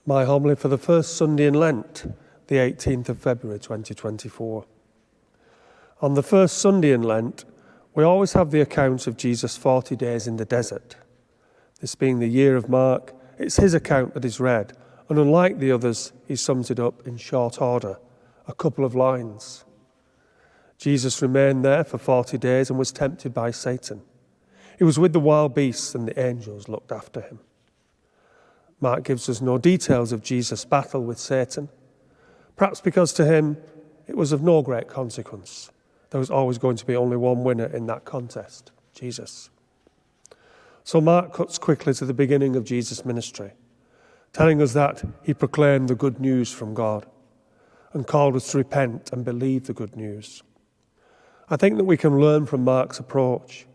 My homily for the first Sunday in Lent, the 18th of February 2024. On the first Sunday in Lent, we always have the account of Jesus' 40 days in the desert. This being the year of Mark, it's his account that is read, and unlike the others, he sums it up in short order, a couple of lines. Jesus remained there for 40 days and was tempted by Satan. He was with the wild beasts, and the angels looked after him. Mark gives us no details of Jesus' battle with Satan, perhaps because to him it was of no great consequence. There was always going to be only one winner in that contest, Jesus. So Mark cuts quickly to the beginning of Jesus' ministry, telling us that he proclaimed the good news from God and called us to repent and believe the good news. I think that we can learn from Mark's approach.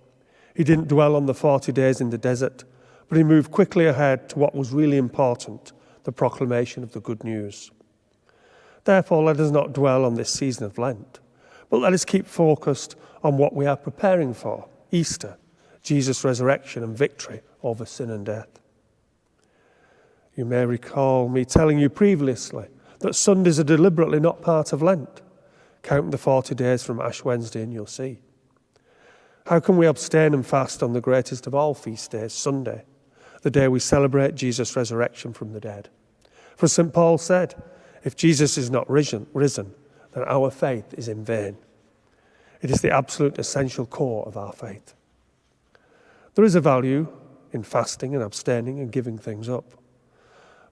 He didn't dwell on the 40 days in the desert, but he moved quickly ahead to what was really important, the proclamation of the good news. Therefore, let us not dwell on this season of Lent, but let us keep focused on what we are preparing for, Easter, Jesus' resurrection and victory over sin and death. You may recall me telling you previously that Sundays are deliberately not part of Lent. Count the 40 days from Ash Wednesday and you'll see. How can we abstain and fast on the greatest of all feast days, Sunday, the day we celebrate Jesus' resurrection from the dead? For St. Paul said, if Jesus is not risen, then our faith is in vain. It is the absolute essential core of our faith. There is a value in fasting and abstaining and giving things up.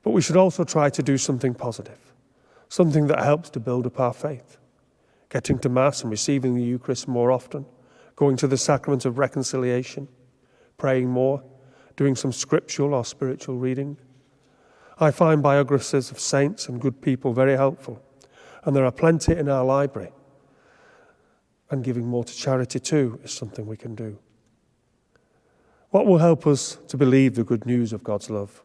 But we should also try to do something positive, something that helps to build up our faith. Getting to Mass and receiving the Eucharist more often, going to the sacrament of reconciliation, praying more, doing some scriptural or spiritual reading. I find biographies of saints and good people very helpful, and there are plenty in our library. And giving more to charity too is something we can do. What will help us to believe the good news of God's love?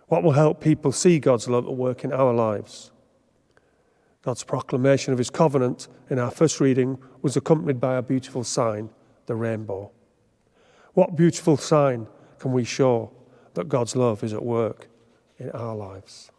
What will help people see God's love at work in our lives? God's proclamation of his covenant in our first reading was accompanied by a beautiful sign, the rainbow. What beautiful sign can we show that God's love is at work in our lives?